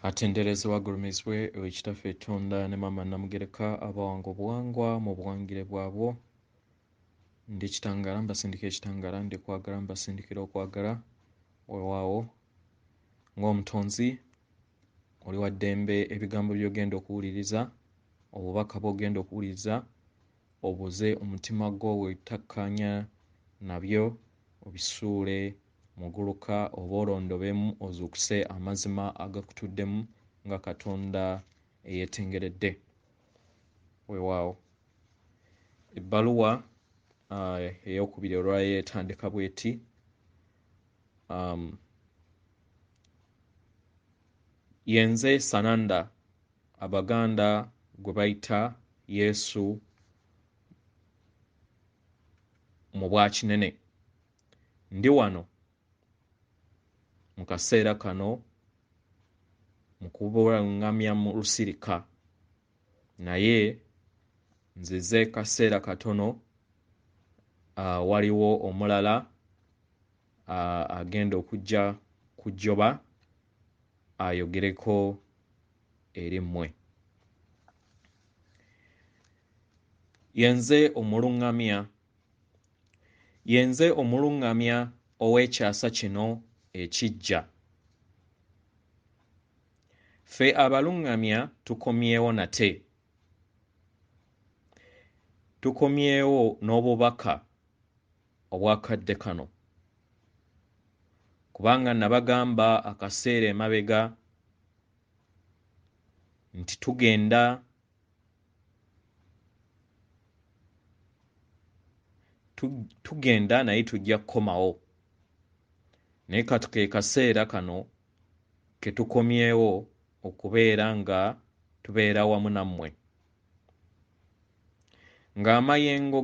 Atenderezebwa agulumizibwe ekitaffe Tonda ne Maama Namugereka abawango buwangwa mu buwangire bwabwo. Ndi kitangala mbasindika ekitangala, ndi kwagala mbasindikira okwagala. Weewaawo ng'omutonzi oli wa ddembe, ebigambo by'ogenda okuwuliriza, obubaka bw'ogenda okuwuliriza, obuze omutima gwo weetakkaanya nabyo, obisuule muguluka oba olondobemu ozuukuse amazima agakutuddemu nga Katonda eyeetengeredde. Weewaawo ebbaluwa ey'okubiri olwayo etandika bw'eti: yenze Sananda, Abaganda gwe bayita Yesu mu Bwakinene. Ndi wano mu kaseera kano mu kubulungamya mu lusirika, naye nzize kaseera katono, waliwo omulala agenda okujja kujjoba ayogereko eri mmwe. Yenze Omulungamya. Yenze Omulungamya ow'ekyasa kino ekijja. Ffe Abalungamya tukomyewo nate. Tukomyewo n'obubaka obwakadde kano, kubanga nabagamba akaseera emabega nti tugenda naye tujja kukomawo. Naye kati ke kaseera kano ke tukomyewo okubeera nga tubeera wamu nammwe. Ng'amayengo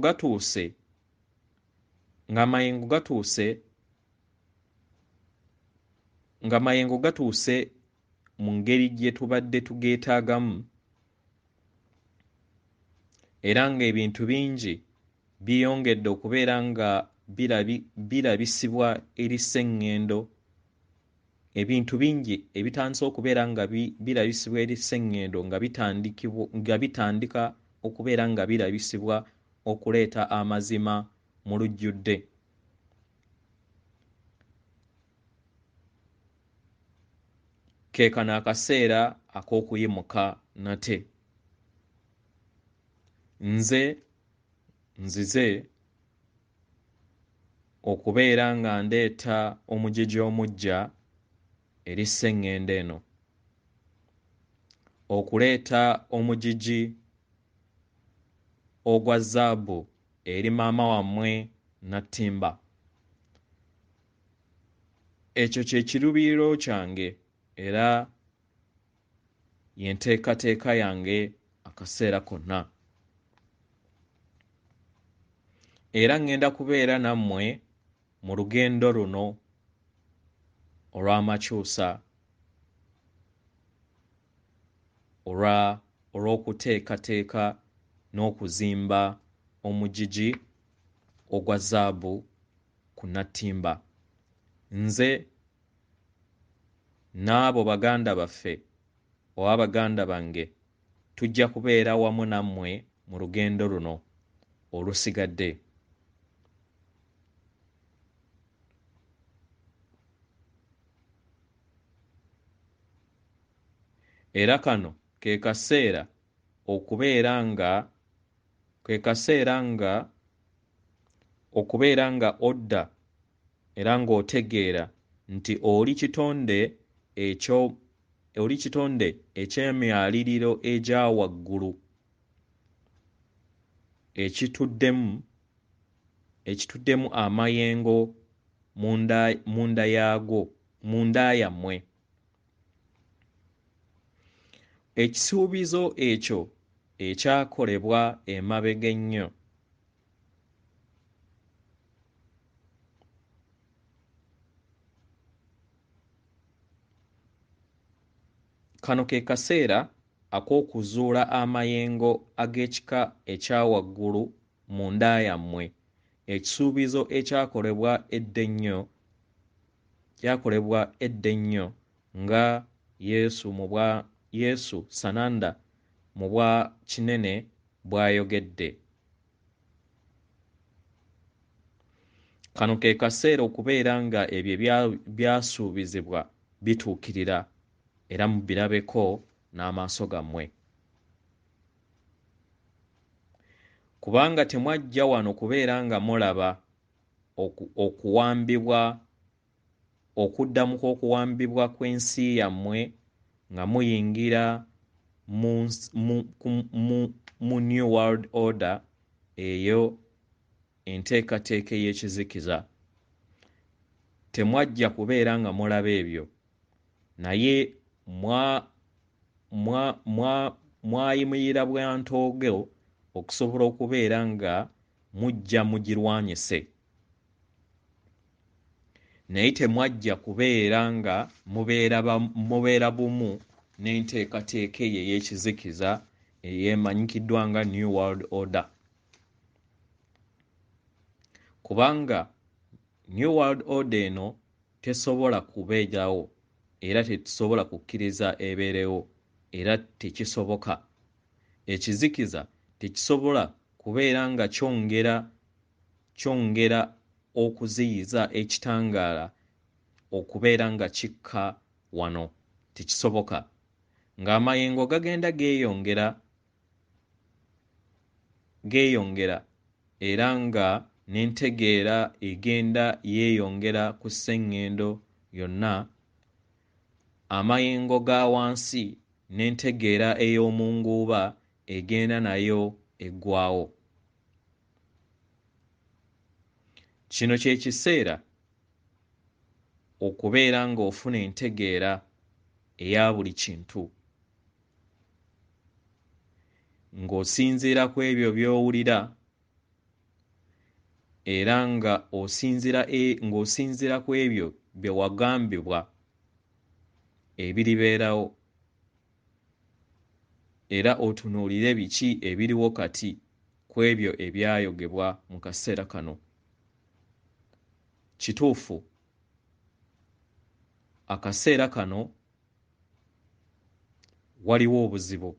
gatuuse mu ngeri gye tubadde tugeetaagamu, era ng'ebintu bingi biyongedde okubeera nga birabisibwa eri sseŋŋendo. Ebintu bingi ebitandise okubeera nga birabisibwa eri sseŋŋendo nga bitandika okubeera nga birabisibwa okuleeta amazima mu lujjudde. Ke kano akaseera ak'okuyimuka nate. Nzize okubeera nga ndeeta omujiji omujja eri sseŋŋendo eno, okuleeta omujiji ogwa zzaabu eri maama wammwe Nattimba. Ekyo kye kiruubiririro kyange era ye nteekateeka yange akaseera konna. Era ŋŋenda kubeera nammwe mu lugendo luno olw'amakyusa, olw'okuteekateeka n'okuzimba omujiji ogwa zzaabu ku Nattimba. Nze n'abo baganda baffe oba baganda bange tujja kubeera wamu nammwe mu lugendo luno olusigadde. Era kano ke kaseera okubeera nga odda era ng'otegeera nti oli kitonde eky'emyaliriro egya waggulu ekituddemu amayengo mu nda yammwe. Ekisuubizo ekyo ekyakolebwa emabega ennyo kano ke kaseera ak'okuzuula amayengo ag'ekika ekya waggulu mu nda yammwe. Ekisuubizo ekyakolebwa edda ennyo nga Yesu Sananda mu bwa kinene bw'ayogedde. Kano ke kaseera okubeera nga ebyo byasuubizibwa bituukirira era mubirabeko n'amaaso gammwe. Kubanga temwajja wano kubeera nga mulaba okuwambibwa okuddamu kw'okuwambibwa kw'ensi yammwe nga muyingira mu New World Order eyo enteekateeka ey'ekizikiza. Temwajja kubeera nga mulaba ebyo, naye mwayimirira bwantoogo okusobola okubeera nga mujja mugirwanyise. Naye temwajja kubeera nga mubeera bumu n'enteekateeka eyo ey'ekizikiza eyeemanyikiddwa nga New World Order. Kubanga New World Order eno tesobola kubeerawo era tetusobola kukkiriza ebeerewo era tekisoboka. Ekizikiza tekisobola kubeera nga kyongera okuziyiza ekitangaala okubeera nga kikka wano. Tekisoboka. Ng'amayengo gagenda geeyongera era nga n'entegeera egenda yeeyongera ku sseŋŋendo yonna, amayengo ga wansi n'entegeera ey'omu nguuba egenda nayo eggwaawo. Kino kye kiseera okubeera ng'ofuna entegeera eya buli kintu, ng'osinziira ku ebyo by'owulira era nga ng'osinziira ku ebyo bye wagambibwa ebiribeerawo, era otunuulire biki ebiriwo kati ku ebyo ebyayogebwa mu kaseera kano. Kituufu, akaseera kano waliwo obuzibu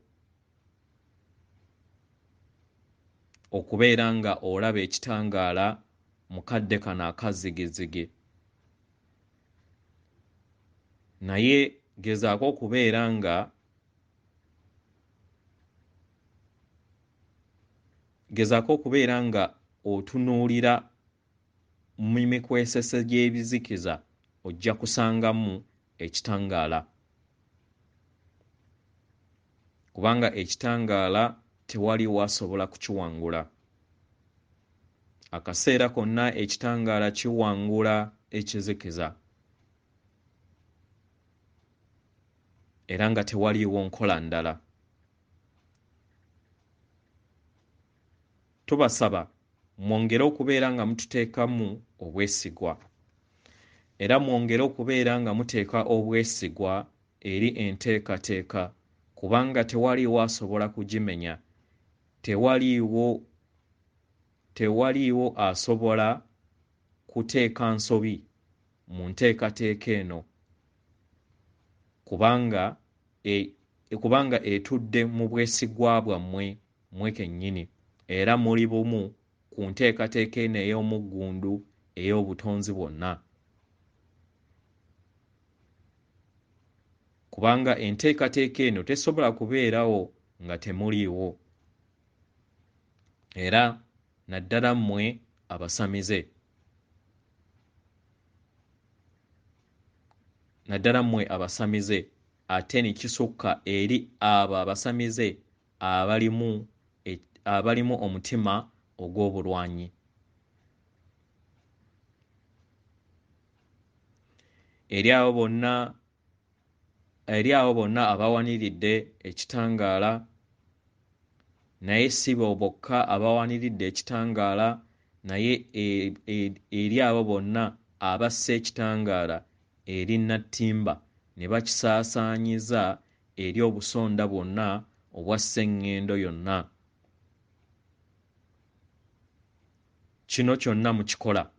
okubeera nga olaba ekitangaala mu kadde kano akazigizigi, naye gezaako okubeera nga otunuulira mu mikwesese gy'ebizikiza ojja kusangamu ekitangaala. Kubanga ekitangaala tewaliwo asobola kukiwangula. Akaseera konna ekitangaala kiwangula ekizikiza era nga tewaliwo nkola ndala. Tubasaba mwongere okubeera nga mututeekamu obwesigwa era mwongere okubeera nga muteeka obwesigwa eri enteekateeka, kubanga tewaliwo asobola kugimenya. Tewaliwo asobola kuteeka nsobi mu nteekateeka eno kubanga etudde mu bwesigwa bwammwe mmwe kennyini era muli bumu ku nteekateeka eno ey'omuggundu ey'obutonzi bwonna. Kubanga enteekateeka eno tesobola kubeerawo nga temuliiwo, era naddala mmwe abasamize. Ate ne kisukka eri abo abasamize abalimu omutima ogw'obulwanyi. Eri abo bonna abawaniridde ekitangaala, naye si bo bokka abawaniridde ekitangaala, naye eri abo bonna abassa ekitangaala eri Nattimba ne bakisaasaanyiza eri obusonda bwonna obwa sseŋŋendo yonna. Kino kyonna mukikola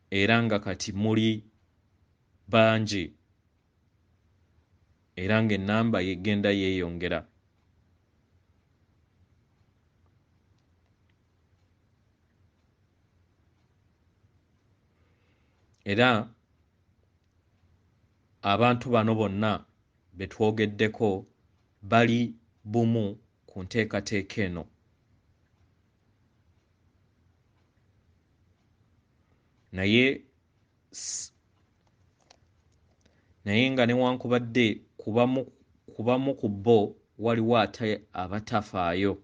era nga kati muli bangi era ng'ennamba yegenda yeeyongera. Era abantu bano bonna be twogeddeko bali bumu ku nteekateeka eno. naye nga newankubadde kubamu ku bo waliwo ate abatafaayo.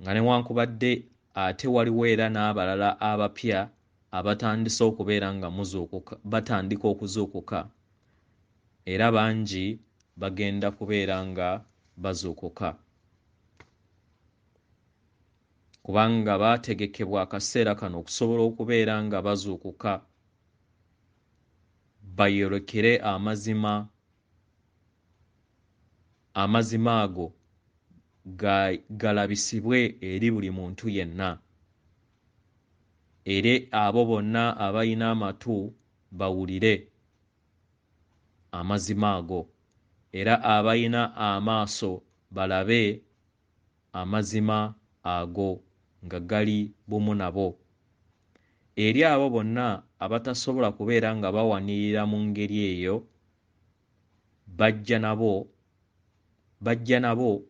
Nga newankubadde ate waliwo era n'abalala abapya abatandise okubeera nga batandika okuzuukuka, era bangi bagenda kubeera nga bazuukuka, kubanga baategekebwa akaseera kano okusobola okubeera nga bazuukuka bayolekere amazima ago galabisibwe eri buli muntu yenna, era abo bonna abalina amatu bawulire amazima ago, era abalina amaaso balabe amazima ago nga gali bumu nabo. Eri abo bonna abatasobola kubeera nga bawanirira mu ngeri eyo, bajja nabo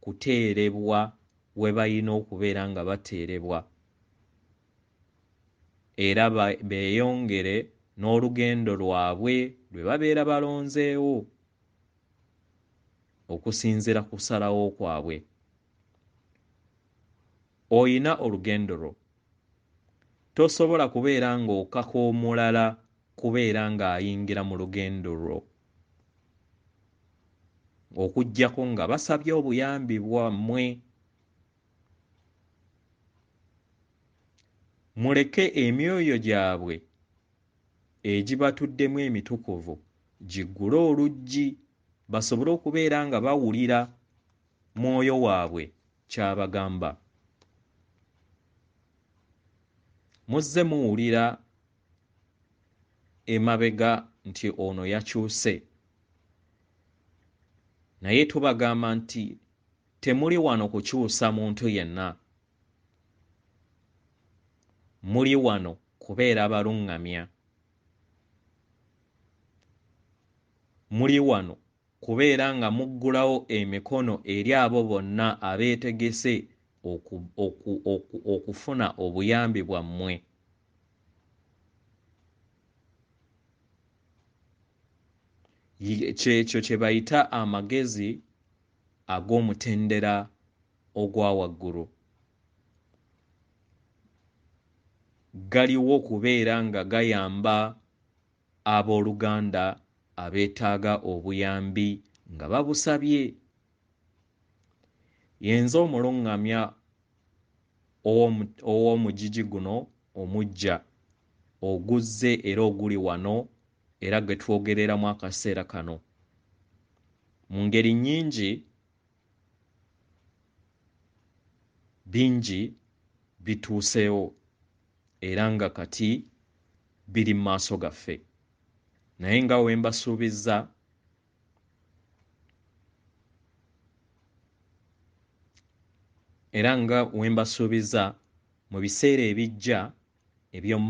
kuteerebwa we balina okubeera nga bateerebwa, era beeyongere n'olugendo lwabwe lwe babeera balonzeewo okusinziira ku kusalawo kwabwe. Oyina olugendo lwo, tosobola kubeera ng'okaka omulala kubeera ng'ayingira mu lugendo lwo, okuggyako nga basabye obuyambi bwammwe. Muleke emyoyo gyabwe egibatuddemu emitukuvu giggule oluggi basobole okubeera nga bawulira mwoyo waabwe ky'abagamba. Muzze muwulira emabega nti ono yakyuse, naye tubagamba nti temuli wano kukyusa muntu yenna, muli wano kubeera balungamya, muli wano kubeera nga muggulawo emikono eri abo bonna abeetegese okufuna obuyambi bwammwe. Kyekyo kye bayita amagezi ag'omutendera ogwa waggulu. Galiwo kubeera nga gayamba abooluganda abeetaaga obuyambi nga babusabye. Yenze omulungamya ow'omugigi guno omujja oguzze era oguli wano era gwe twogereramu akaseera kano. Mu ngeri nnyingi bingi bituuseewo era nga kati biri mu maaso gaffe, naye nga we mbasuubizza era nga we mbasuubiza mu biseera ebijja eby'omu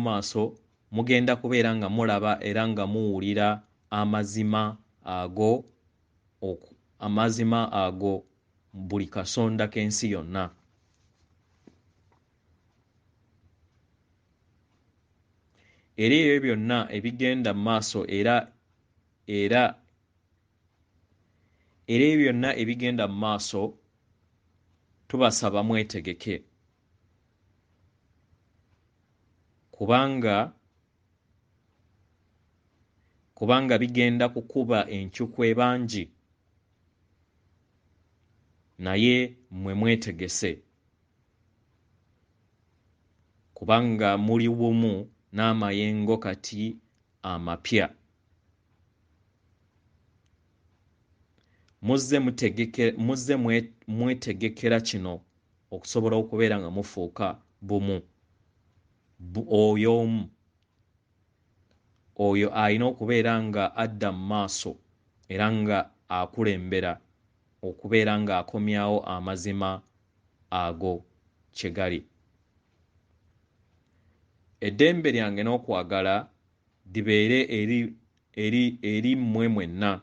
maaso mugenda kubeera nga mulaba era nga muwulira amazima ago buli kasonda k'ensi yonna. Era ebyo byonna ebigenda mu maaso era ebyo byonna ebigenda mu maaso tubasaba mwetegeke, kubanga bigenda kukuba enkyukwe bangi, naye mmwe mwetegese kubanga muli bumu n'amayengo kati amapya. muzze mwetegekera kino okusobola okubeera nga mufuuka bumu oyo omu. Oyo alina okubeera nga adda mu maaso era nga akulembera okubeera nga akomyawo amazima ago kye gali. Eddembe lyange n'okwagala libeere eri mmwe mwenna.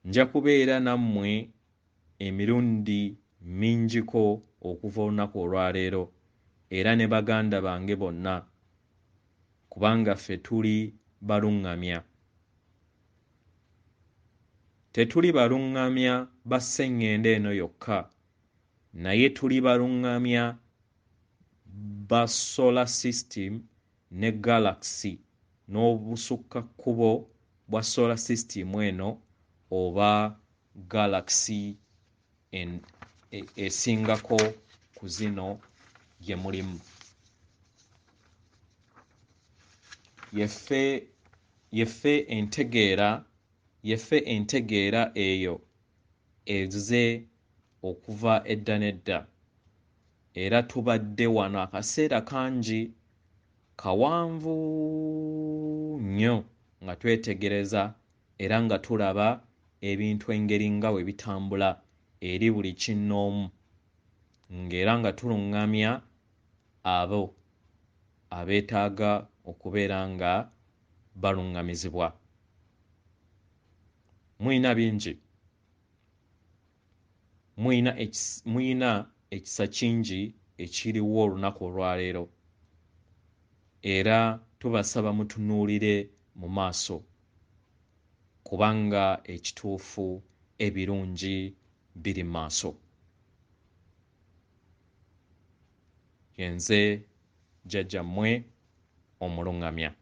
Nja kubeera nammwe emirundi mingiko okuva olunaku olwaleero era ne baganda bange bonna, kubanga ffe tuli balungamya. Tetuli balungamya ba sseŋŋenda eno yokka, naye tuli balungamya ba solar system ne galaxy n'obusukakkubo bwa solar system eno oba galaxy esingako ku zino gye mulimu. Yeffe entegeera eyo ezze okuva edda n'edda, era tubadde wano akaseera kangi kawanvu nnyo nga twetegereza era nga tulaba ebintu engeri nga bwe bitambula eri buli kinnoomu, ng'era nga tulungamya abo abeetaaga okubeera nga balungamizibwa. Muyina bingi, muyina ekisa kingi ekiriwo olunaku olwaleero, era tubasaba mutunuulire mu maaso kubanga ekituufu ebirungi biri mu maaso. Yenze jjajjammwe Omulungamya.